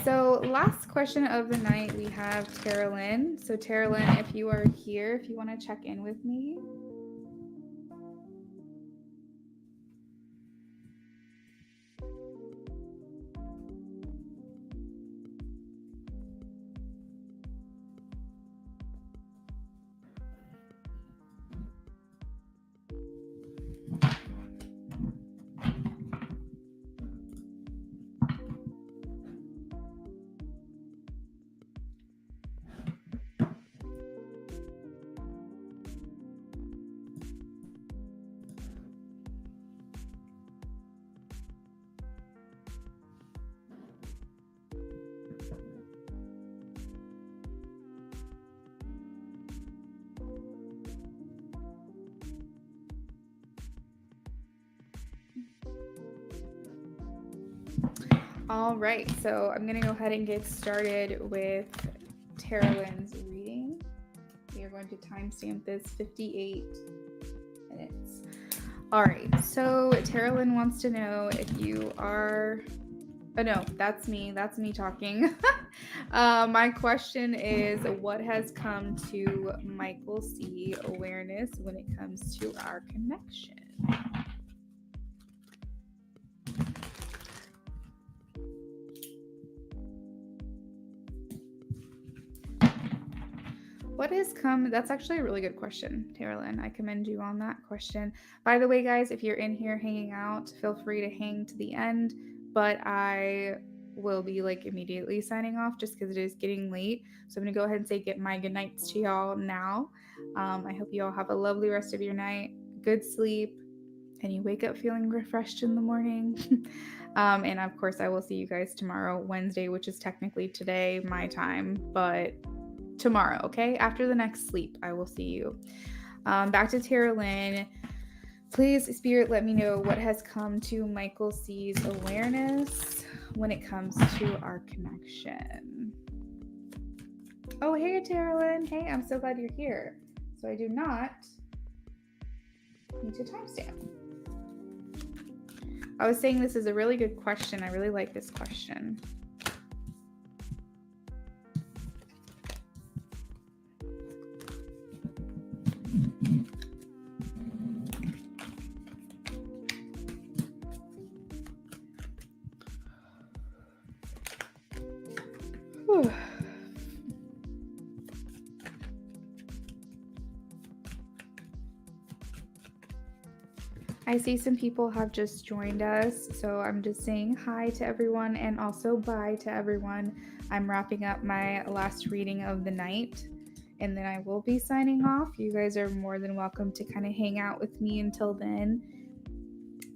So last question of the night, we have Terralyn. So Terralyn, if you are here, if you want to check in with me. All right, so I'm going to go ahead and get started with Terralyn's reading. We are going to timestamp this 58 minutes. All right, so Terralyn wants to know if you are... Oh, no, that's me talking. My question is, what has come to Michael C. awareness when it comes to our connection? What has come? That's actually a really good question, Terralyn. I commend you on that question. By the way, guys, if you're in here hanging out, feel free to hang to the end, but I will be like immediately signing off just because it is getting late. So I'm going to go ahead and say get my good nights to y'all now. I hope you all have a lovely rest of your night, good sleep, and you wake up feeling refreshed in the morning. And of course, I will see you guys tomorrow, Wednesday, which is technically today, my time, but tomorrow, okay? After the next sleep, I will see you. Back to Terralyn. Please, Spirit, let me know what has come to Michael C's awareness when it comes to our connection. Oh, hey, Terralyn. Hey, I'm so glad you're here. So I do not need to timestamp. I was saying this is a really good question. I really like this question. Whew. I see some people have just joined us, so I'm just saying hi to everyone and also bye to everyone. I'm wrapping up my last reading of the night, and then I will be signing off. You guys are more than welcome to kind of hang out with me until then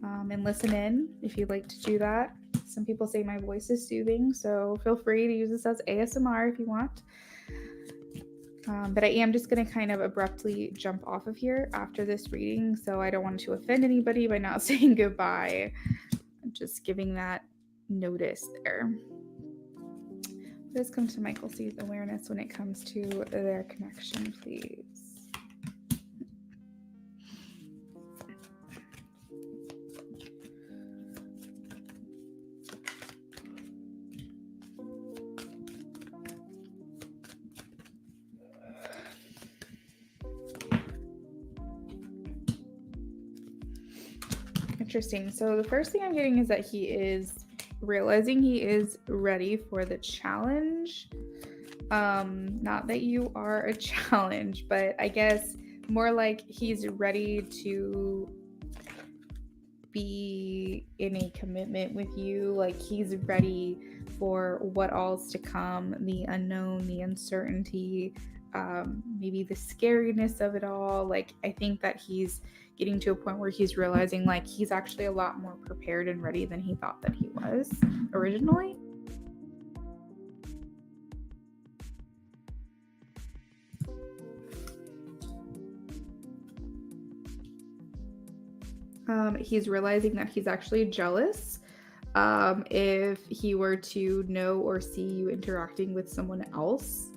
and listen in if you'd like to do that. Some people say my voice is soothing, so feel free to use this as ASMR if you want. But I am just going to kind of abruptly jump off of here after this reading, so I don't want to offend anybody by not saying goodbye. I'm just giving that notice there. Please come to Michael C's awareness when it comes to their connection, please. Interesting. So the first thing I'm getting is that he is realizing he is ready for the challenge. Not that you are a challenge, but I guess more like he's ready to be in a commitment with you. Like he's ready for what all's to come, the unknown, the uncertainty, maybe the scariness of it all. Like I think that he's getting to a point where he's realizing like he's actually a lot more prepared and ready than he thought that he was originally. He's realizing that he's actually jealous if he were to know or see you interacting with someone else.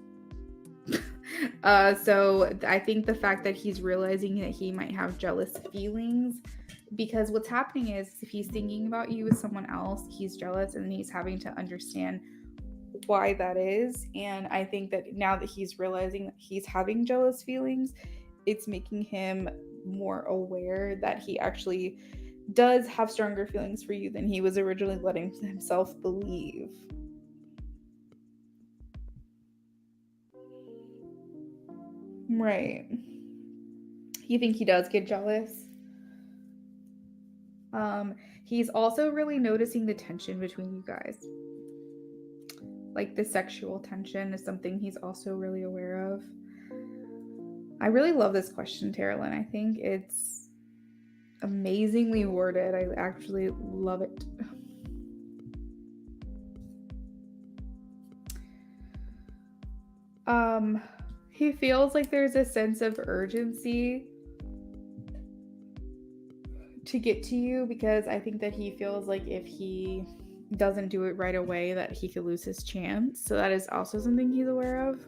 So I think the fact that he's realizing that he might have jealous feelings, because what's happening is if he's thinking about you with someone else, he's jealous, and he's having to understand why that is. And I think that now that he's realizing that he's having jealous feelings, it's making him more aware that he actually does have stronger feelings for you than he was originally letting himself believe. Right. You think he does get jealous? He's also really noticing the tension between you guys. Like the sexual tension is something he's also really aware of. I really love this question, Terilyn. I think it's amazingly worded. I actually love it. He feels like there's a sense of urgency to get to you, because I think that he feels like if he doesn't do it right away that he could lose his chance. So that is also something he's aware of.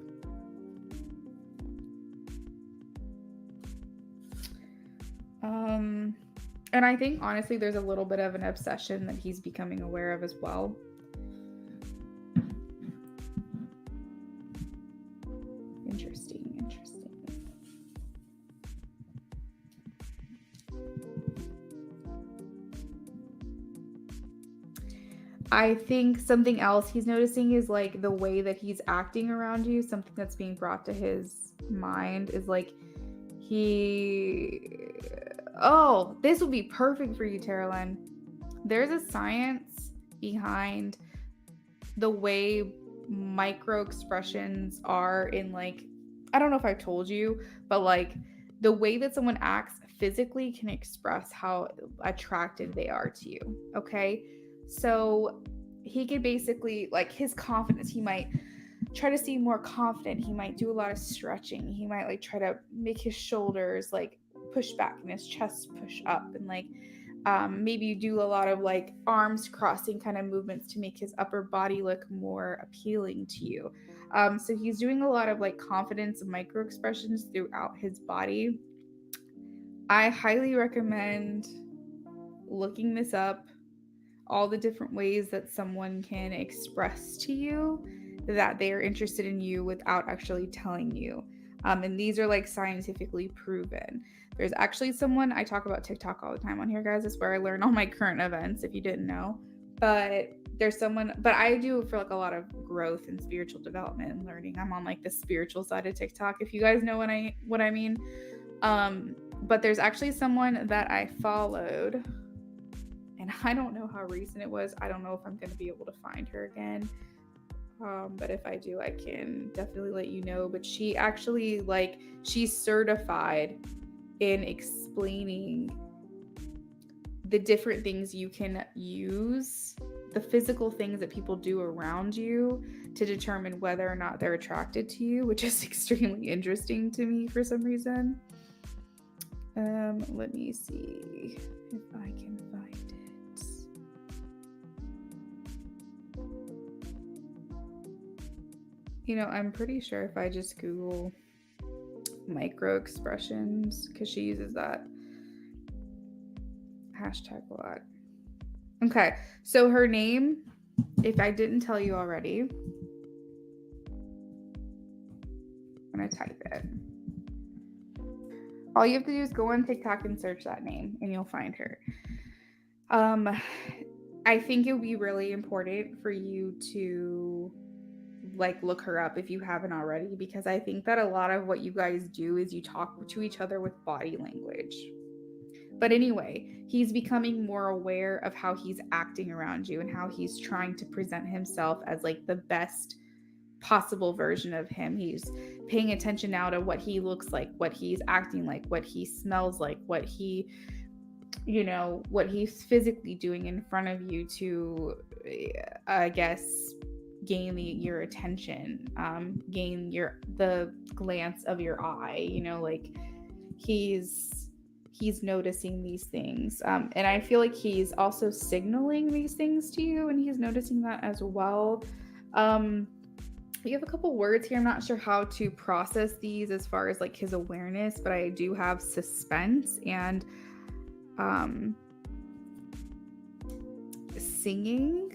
And I think honestly there's a little bit of an obsession that he's becoming aware of as well. Interesting. I think something else he's noticing is like the way that he's acting around you. Something that's being brought to his mind is like this would be perfect for you, Terilyn. There's a science behind the way micro expressions are in, like, I don't know if I told you, but like the way that someone acts physically can express how attracted they are to you. Okay. So he could basically, like, his confidence, he might try to seem more confident. He might do a lot of stretching. He might like try to make his shoulders like push back and his chest push up, and like maybe you do a lot of like arms crossing kind of movements to make his upper body look more appealing to you. So he's doing a lot of like confidence and micro expressions throughout his body. I highly recommend looking this up, all the different ways that someone can express to you that they are interested in you without actually telling you. And these are like scientifically proven. There's actually someone, I talk about TikTok all the time on here, guys. It's where I learn all my current events, if you didn't know. But there's someone, but I do it for like a lot of growth and spiritual development and learning. I'm on like the spiritual side of TikTok, if you guys know what I mean. But there's actually someone that I followed, and I don't know how recent it was. I don't know if I'm going to be able to find her again. But if I do, I can definitely let you know. But she actually, like, she's certified in explaining the different things you can use, the physical things that people do around you to determine whether or not they're attracted to you, which is extremely interesting to me for some reason. Let me see if I can find it. You know, I'm pretty sure if I just Google micro expressions, because she uses that hashtag a lot. Okay, so her name, if I didn't tell you already, I'm going to type it. All you have to do is go on TikTok and search that name and you'll find her. I think it would be really important for you to like look her up if you haven't already, because I think that a lot of what you guys do is you talk to each other with body language. But anyway, he's becoming more aware of how he's acting around you and how he's trying to present himself as like the best possible version of him. He's paying attention now to what he looks like, what he's acting like, what he smells like, what he, you know, what he's physically doing in front of you to, I guess, gain your attention, gain the glance of your eye, you know, like he's noticing these things, and I feel like he's also signaling these things to you, and he's noticing that as well. You have a couple words here. I'm not sure how to process these as far as like his awareness, but I do have suspense and singing.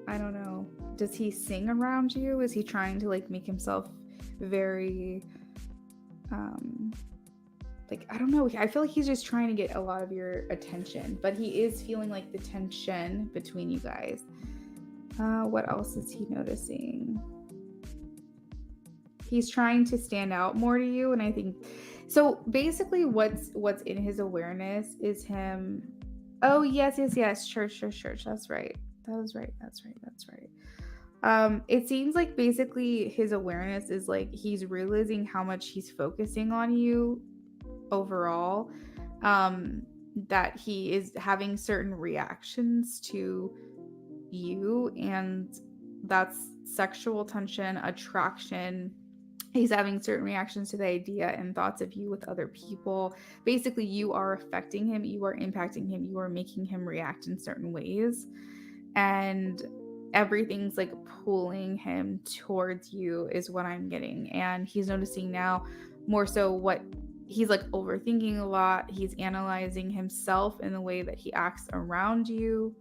I don't know. Does he sing around you? Is he trying to like make himself very like, I don't know. I feel like he's just trying to get a lot of your attention, but he is feeling like the tension between you guys. What else is he noticing? He's trying to stand out more to you, and I think so. Basically, what's in his awareness is him. Oh yes, church. That's right. That's right. It seems like basically his awareness is like he's realizing how much he's focusing on you overall, that he is having certain reactions to you, and that's sexual tension, attraction. He's having certain reactions to the idea and thoughts of you with other people. Basically, you are affecting him, you are impacting him, you are making him react in certain ways, and everything's like pulling him towards you is what I'm getting. And he's noticing now more so what he's like overthinking a lot. He's analyzing himself in the way that he acts around you.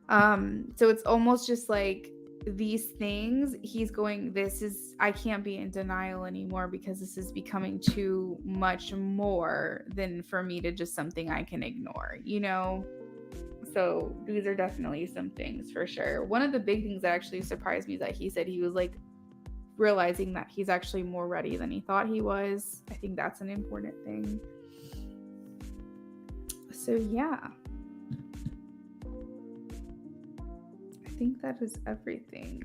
So it's almost just like these things he's going, I can't be in denial anymore because this is becoming too much more than for me to just something I can ignore, you know? So these are definitely some things for sure. One of the big things that actually surprised me is that he said he was like realizing that he's actually more ready than he thought he was. I think that's an important thing. So yeah, I think that is everything.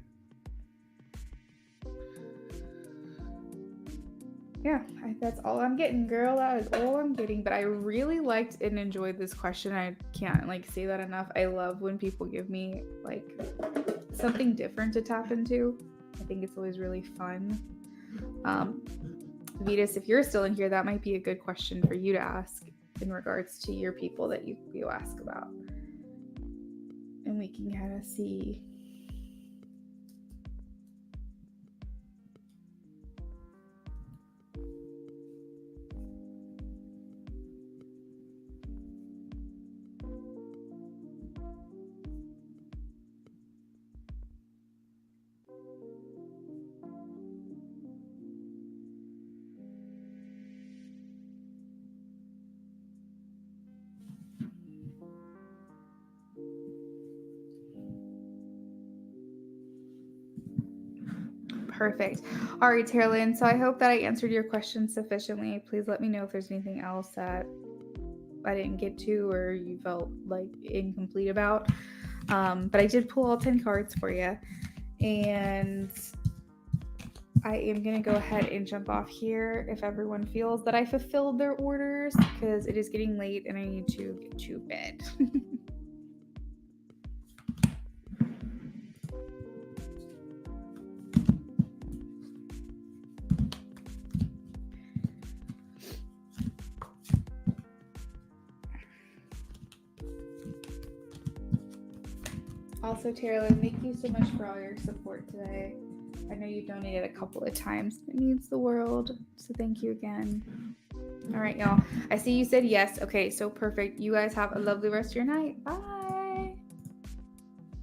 Yeah, that's all I'm getting, girl. That is all I'm getting. But I really liked and enjoyed this question. I can't like say that enough. I love when people give me like something different to tap into. I think it's always really fun. Vitas, if you're still in here, that might be a good question for you to ask in regards to your people that you ask about. And we can kind of see. Perfect. All right, Taryn. So I hope that I answered your question sufficiently. Please let me know if there's anything else that I didn't get to or you felt like incomplete about. But I did pull all 10 cards for you. And I am going to go ahead and jump off here if everyone feels that I fulfilled their orders, because it is getting late and I need to get to bed. Also, Taryn, thank you so much for all your support today. I know you donated a couple of times. It means the world. So thank you again. All right, y'all. I see you said yes. Okay, so perfect. You guys have a lovely rest of your night. Bye.